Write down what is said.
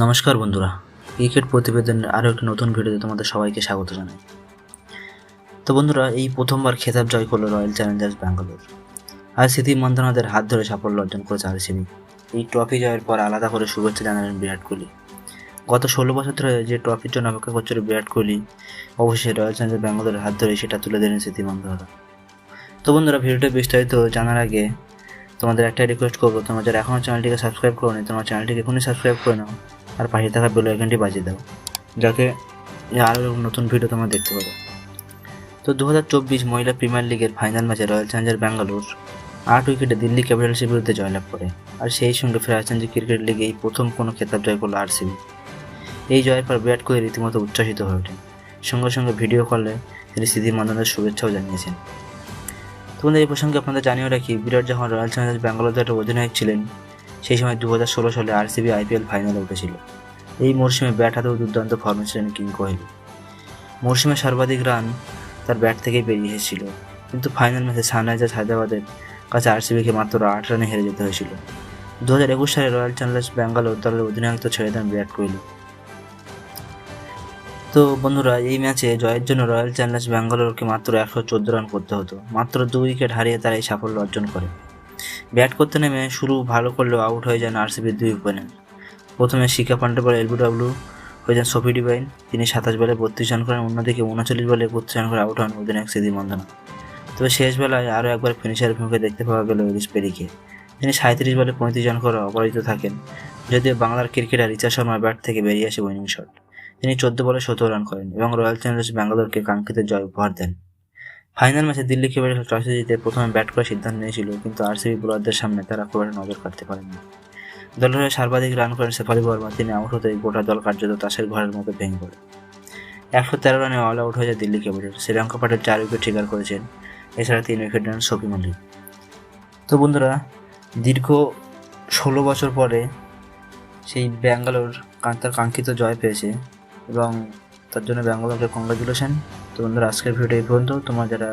নমস্কার বন্ধুরা, ক্রিকেট প্রতিবেদনের আরও একটি নতুন ভিডিওতে তোমাদের সবাইকে স্বাগত জানাই। তো বন্ধুরা, এই প্রথমবার খেতাব জয় করলো রয়্যাল চ্যালেঞ্জার্স ব্যাঙ্গালোর। আর স্মৃতি মন্ধানাদের হাত ধরে সাফল্য অর্জন করেছে আরসিবি। এই ট্রফি জয়ের পর আলাদা করে শুভেচ্ছা জানালেন বিরাট কোহলি। গত 16 বছর ধরে যে ট্রফির জন্য অপেক্ষা করছিল বিরাট কোহলি, অবশ্যই রয়্যাল চ্যালেঞ্জার্স ব্যাঙ্গালোরের হাত ধরে সেটা তুলে দিলেন স্মৃতি মন্ধানা। তো বন্ধুরা, ভিডিওটা বিস্তারিত জানার আগে তোমাদের একটা রিকোয়েস্ট করবো, তোমরা যারা এখনও চ্যানেলটিকে সাবস্ক্রাইব করো নি, তোমার চ্যানেলটিকে এখনই সাবস্ক্রাইব করে নাও আর পাশে থাকা বেল আইকনটি বাজিয়ে দাও, যাতে আরও নতুন ভিডিও তোমরা দেখতে পাবে। তো 2024 মহিলা প্রিমিয়ার লিগের ফাইনাল ম্যাচে রয়্যাল চ্যালেঞ্জার্স ব্যাঙ্গালোর 8 উইকেটে দিল্লি ক্যাপিটালসের বিরুদ্ধে জয়লাভ করে। আর সেই সঙ্গে ফ্র্যাঞ্চাইজি ক্রিকেট লিগে এই প্রথম কোনো খেতাব জয় করলো আরসিবি। এই জয়ের পর বিরাট কোহলি রীতিমতো উচ্ছ্বাসিত হয়ে ওঠেন। সঙ্গে সঙ্গে ভিডিও কলে তিনি স্মৃতি মন্ধানার শুভেচ্ছাও জানিয়েছেন। তোমাদের এই প্রসঙ্গে আপনাদের জানিয়ে রাখি, বিরাট যখন রয়্যাল চ্যালেঞ্জার্স ব্যাঙ্গালোর দলের অধিনায়ক ছিলেন, সেই সময় 2016 সালে আরসিবি আইপিএল ফাইনালে উঠেছিল। এই মরশুমে ব্যাট হাতেও দুর্দান্ত ফর্মে ছিলেন কিং কোহলি। মরশুমে সর্বাধিক রান তার ব্যাট থেকেই বেরিয়ে এসেছিল, কিন্তু ফাইনাল ম্যাচে সানরাইজার্স হায়দ্রাবাদের কাছে আরসিবিকে মাত্র 8 রানে হেরে যেতে হয়েছিল। 2021 সালে রয়্যাল চ্যালেঞ্জার্স ব্যাঙ্গালোর দলের অধিনায়কত্ব ছেড়ে দেন বিরাট কোহলি। তো বন্ধুরা, এই ম্যাচে জয়ের জন্য রয়্যাল চ্যালেঞ্জার্স ব্যাঙ্গালোরকে মাত্র 114 রান করতে হতো। মাত্র 2 উইকেট হারিয়ে তারা এই সাফল্য অর্জন করে। ব্যাট করতে নেমে শুরু ভালো করলেও আউট হয়ে যান আরসিবির 2 ওপেনার। প্রথমে শিখা পান্ডের বলে এলবিডব্লিউ হয়ে যান সফি ডিভাইন, তিনি 27 বলে 32 রান করেন। অন্যদিকে 39 বলে 32 রান করে আউট হন অধিনায়ক স্মৃতি মন্ধানা। তবে শেষ বেলায় আরও একবার ফিনিশারের ভূমিকা দেখতে পাওয়া গেল এলিস পেরিকে। তিনি 37 বলে 35 রান করে অপরাজিত থাকেন, যদিও বাংলার ক্রিকেটার রিচা শর্মার ব্যাট থেকে বেরিয়ে আসে উইনিং শট। তিনি 14 বলে 17 রান করেন এবং রয়্যাল চ্যালেঞ্জার্স ব্যাঙ্গালোরকে কাঙ্ক্ষিত জয় উপহার দেন। ফাইনাল ম্যাচে দিল্লি ক্যাপিটালস টসে জিতে প্রথমে ব্যাট করার সিদ্ধান্ত নিয়েছিল, কিন্তু আরসিবি বোলারদের সামনে তারা খুব একটা নজর কাটতে পারেনি। দলের হয়ে সর্বাধিক রান করেন শেফালি বর্মা, তিনি আউট হতেই গোটা দল কার্যত তাসের ঘরের মতো ভেঙে পড়ে। 113 রানে অল আউট হয়ে যায় দিল্লি ক্যাপিটালস। শ্রীলঙ্কা পাটের 4 উইকেট শিকার করেছেন, এছাড়া 3 উইকেট নেন শফি মল্লিক। তো বন্ধুরা, দীর্ঘ 16 বছর পরে সেই ব্যাঙ্গালোর তার কাঙ্ক্ষিত জয় পেয়েছে এবং তার জন্য ব্যাঙ্গালোরকে কংগ্রাচুলেশন। তো বন্ধুরা, আজকের ভিডিও এই পর্যন্ত। তোমার যারা